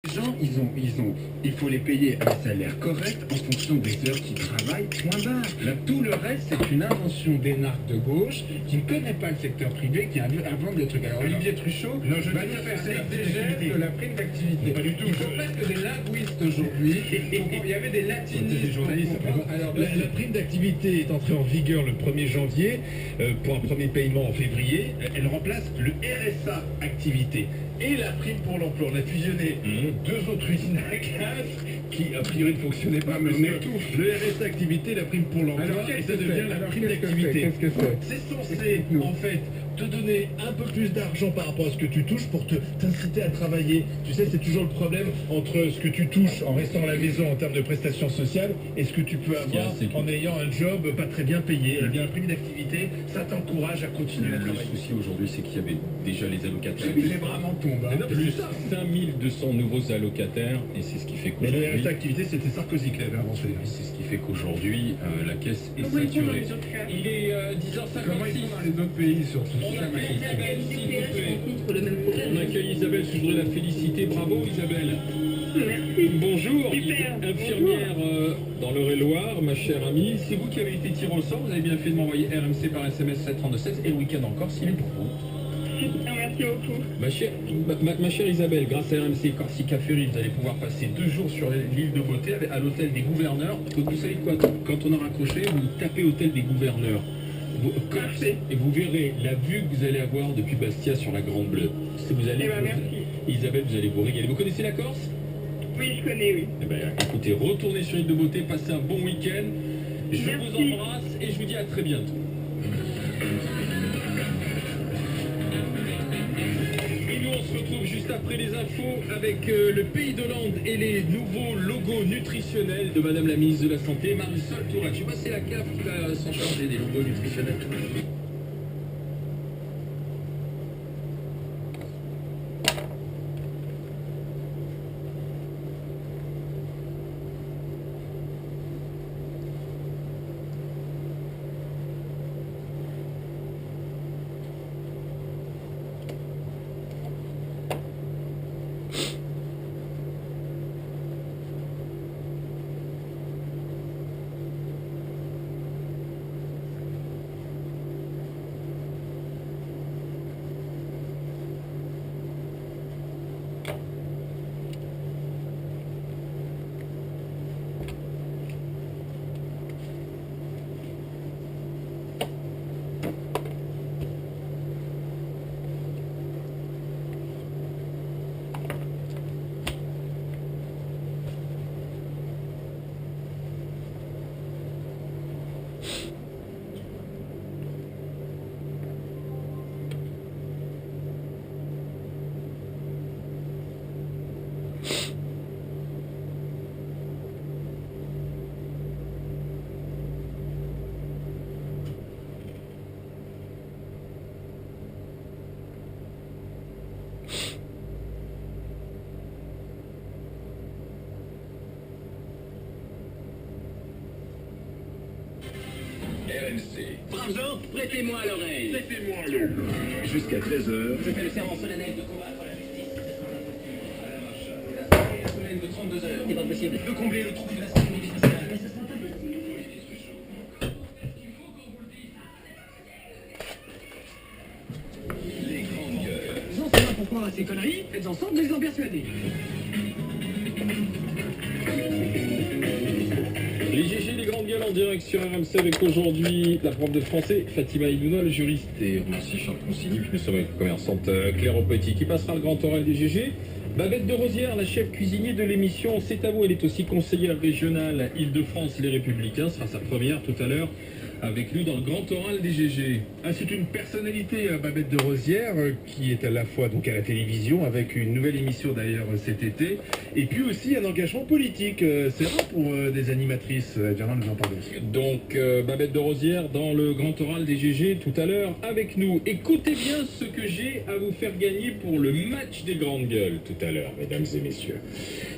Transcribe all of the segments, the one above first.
Les gens, il faut les payer un salaire correct en fonction des heures qu'ils travaillent, point barre. Là, tout le reste, c'est une invention d'énarques de gauche qui ne connaît pas le secteur privé, qui invente des trucs. Alors, Olivier Truchot va nous faire l'exégèse de la prime d'activité. Pas du tout. Il faut presque des linguistes aujourd'hui. Il y avait des latinistes. Des journalistes. Alors, La prime d'activité est entrée en vigueur le 1er janvier pour un premier paiement en février. Elle remplace le RSA activité et la prime pour l'emploi. On a fusionné deux autres usines à gaz qui a priori ne fonctionnaient pas, mais le RSA activité, la prime pour l'emploi, et ça devient la prime d'activité. Qu'est-ce que c'est? C'est censé en fait te donner un peu plus d'argent par rapport à ce que tu touches pour t'inciter à travailler. Tu sais, c'est toujours le problème entre ce que tu touches en restant à la maison en termes de prestations sociales et ce que tu peux avoir en ayant un job pas très bien payé. Eh bien, la prime d'activité, ça t'encourage à continuer à Le travailler. souci aujourd'hui, c'est qu'il y avait déjà les allocataires. Les bras m'en tombent. Hein. Plus 5200 nouveaux allocataires, et c'est ce qui fait Mais le qu'aujourd'hui, RSA activité, c'était Sarkozy qui l'avait avancé. c'est ce qui fait qu'aujourd'hui, la caisse est saturée. Il est Comment ils 10h56. font dans les autres pays surtout? On Ça, ma accueille question. Isabelle, s'il vous plaît. rencontre le même problème. On accueille Isabelle, je voudrais la féliciter. Bravo Isabelle. Merci. Bonjour, Super. infirmière dans l'Eure-et-Loire, ma chère amie. C'est vous qui avez été tirée au sort. Vous avez bien fait de m'envoyer RMC par SMS 732-16 et le week-end encore, s'il est pour vous. Super, merci beaucoup. Ma chère Isabelle, grâce à RMC Corsica Ferry, vous allez pouvoir passer 2 jours sur l'île de Beauté à l'hôtel des gouverneurs. Vous savez quoi, quand on a raccroché, vous tapez hôtel des gouverneurs. Et vous verrez la vue que vous allez avoir depuis Bastia sur la Grande Bleue. Vous allez, merci. Isabelle, vous allez vous régaler. Vous connaissez la Corse? Oui, je connais, oui. Eh bien, écoutez, retournez sur l'île de Beauté, passez un bon week-end. Je Merci. vous embrasse et je vous dis à très bientôt. Et nous, on se retrouve juste après les infos avec le Pays d'Hollande et les nouveaux logos nutritionnels de Madame la ministre de la Santé, Marisol Touraine. Je sais pas si c'est la CAF qui va s'en charger des logos nutritionnels. RMC. Braves gens, prêtez-moi l'oreille. Prêtez-moi l'eau. Jusqu'à 13h. Je fais le serment solennel de combattre la justice. La semaine de 32 heures. C'est pas possible. De combler le trou de la sécurité sociale. Mais ce sera pas possible. Les grandes gueules. J'en sais pas pourquoi ces conneries, faites en sorte de les en persuader. Les GG, les grandes gueules en direct sur RMC avec aujourd'hui la prof de français Fatima Idouna, le juriste et aussi Charles Consigny, puis nous sommes avec la commerçante Claire Petit qui passera le grand oral des GG. Babette de Rosière, la chef cuisinier de l'émission C'est à vous, elle est aussi conseillère régionale Île-de-France Les Républicains, sera sa première tout à l'heure avec lui dans le grand oral des GG. Ah, c'est une personnalité, Babette de Rosière, qui est à la fois donc à la télévision, avec une nouvelle émission d'ailleurs cet été, et puis aussi un engagement politique. C'est rare pour des animatrices, Germain nous en parle aussi. Donc Babette de Rosière dans le grand oral des GG tout à l'heure avec nous. Écoutez bien ce que j'ai à vous faire gagner pour le match des grandes gueules tout à l'heure, mesdames et messieurs.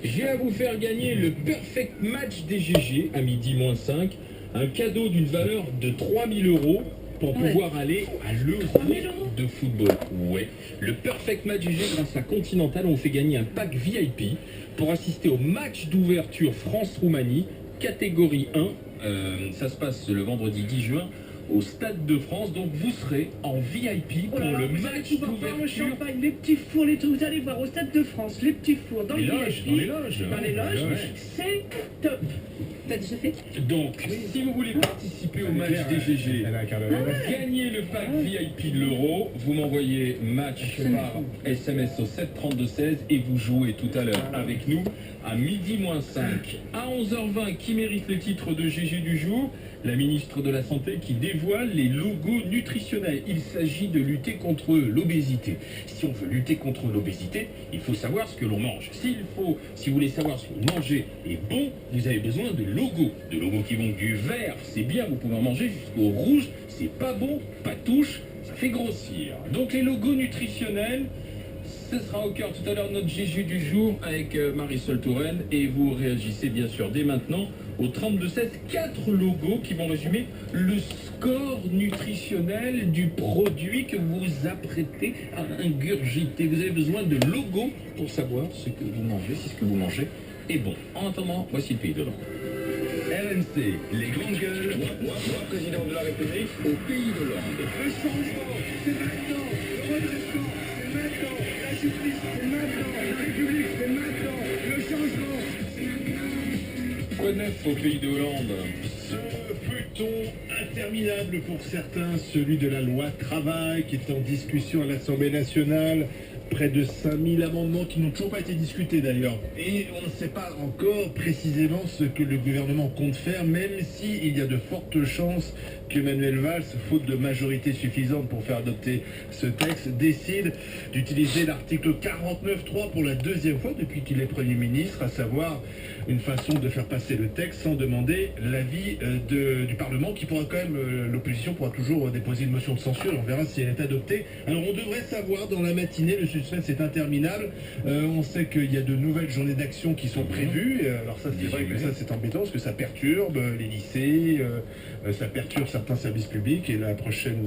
J'ai à vous faire gagner le perfect match des GG à midi moins 5. Un cadeau d'une valeur de 3000 € pour pouvoir aller à l'Euro de football. Ouais. Le Perfect Match GG grâce à Continental, on fait gagner un pack VIP pour assister au match d'ouverture France-Roumanie, catégorie 1. Ça se passe le vendredi 10 juin au Stade de France, donc vous serez en VIP pour le match d'ouverture. Le champagne, les petits fours, les trucs, vous allez voir au Stade de France, les petits fours, dans Les les loges, VIP, dans les loges. dans les loges, Ouais. c'est top. T'as déjà fait? Donc, si vous voulez participer au match des GG, gagnez le pack VIP de l'Euro, vous m'envoyez match par SMS au 732-16 et vous jouez tout à l'heure avec nous à midi moins 5. À 11h20, qui mérite le titre de GG du jour? La ministre de la Santé qui dévoile les logos nutritionnels. Il s'agit de lutter contre l'obésité. Si on veut lutter contre l'obésité, il faut savoir ce que l'on mange. Si vous voulez savoir ce que vous mangez est bon, vous avez besoin de logos. De logos qui vont du vert, c'est bien, vous pouvez en manger, jusqu'au rouge, c'est pas bon, pas touche, ça fait grossir. Donc les logos nutritionnels, ce sera au cœur tout à l'heure notre GG du jour avec Marisol Touraine et vous réagissez bien sûr dès maintenant au 32-16, 4 logos qui vont résumer le score nutritionnel du produit que vous apprêtez à ingurgiter. Vous avez besoin de logos pour savoir ce que vous mangez, si ce que vous mangez est bon. En attendant, voici le pays de l'Hollande. RMC, les grandes gueules, moi, président de la République, au pays de l'Hollande. Le changement, c'est maintenant. Le redressement, c'est maintenant. La justice, c'est maintenant. La République, c'est maintenant. Le changement, c'est maintenant. Quoi de neuf au pays de Hollande? Ce feuilleton interminable pour certains, celui de la loi travail qui est en discussion à l'Assemblée nationale. Près de 5000 amendements qui n'ont toujours pas été discutés d'ailleurs. Et on ne sait pas encore précisément ce que le gouvernement compte faire, même s'il y a de fortes chances qu'Emmanuel Valls, faute de majorité suffisante pour faire adopter ce texte, décide d'utiliser l'article 49.3 pour la deuxième fois depuis qu'il est Premier ministre, à savoir une façon de faire passer le texte sans demander l'avis du Parlement, qui pourra quand même, l'opposition pourra toujours déposer une motion de censure, on verra si elle est adoptée. Alors on devrait savoir dans la matinée, le suspense est interminable, on sait qu'il y a de nouvelles journées d'action qui sont prévues, alors ça c'est vrai que ça c'est embêtant parce que ça perturbe les lycées, ça perturbe certains services publics et la prochaine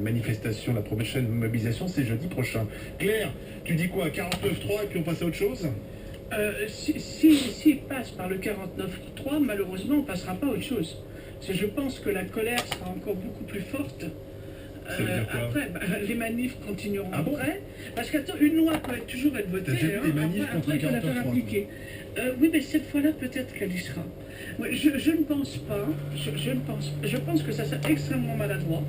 manifestation, la prochaine mobilisation c'est jeudi prochain. Claire, tu dis quoi, 49.3 et puis on passe à autre chose? S'il passe par le 49.3, malheureusement, on ne passera pas à autre chose. Je pense que la colère sera encore beaucoup plus forte. Après, les manifs continueront après. Parce qu'une loi peut toujours être votée, après il faut la faire appliquer. Oui, mais cette fois-là, peut-être qu'elle y sera. Je ne pense pas, je pense que ça sera extrêmement maladroit,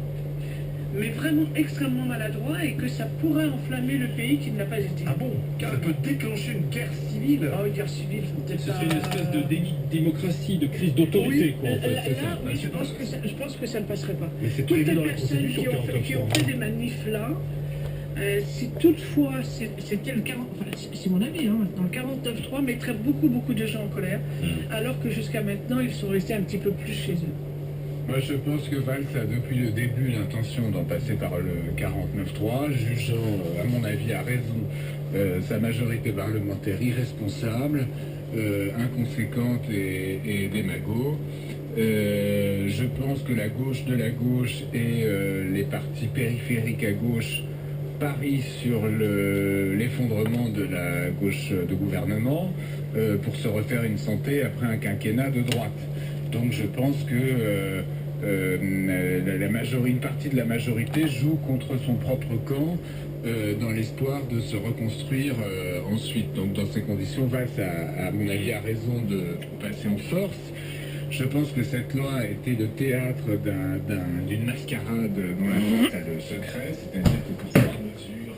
mais vraiment extrêmement maladroit, et que ça pourrait enflammer le pays qui ne l'a pas été. Ah bon? Ça peut déclencher une guerre civile? Ah oui, guerre civile, peut-être Ce pas... serait une espèce de déni de démocratie, de crise d'autorité, quoi, en fait. c'est ça. Oui, je pense que ça ne passerait pas. Mais c'est Toutes prévu les dans la personnes Constitution, qui ont fait des manifs là, si toutefois c'était le 40, enfin, c'est mon avis, hein, dans le 49.3 mettrait beaucoup de gens en colère, alors que jusqu'à maintenant ils sont restés un petit peu plus chez eux. Moi, je pense que Valls a depuis le début l'intention d'en passer par le 49.3, jugeant, à mon avis, à raison, sa majorité parlementaire irresponsable, inconséquente et démago. Je pense que la gauche de la gauche et les partis périphériques à gauche parient sur l'effondrement de la gauche de gouvernement pour se refaire une santé après un quinquennat de droite. Donc je pense que une partie de la majorité joue contre son propre camp dans l'espoir de se reconstruire ensuite. Donc dans ces conditions, Valls à mon avis a raison de passer en force. Je pense que cette loi a été le théâtre d'une mascarade dont la force a le secret, c'est-à-dire que pour cette mesure,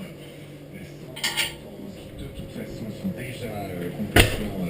les 100 de toute façon sont déjà complètement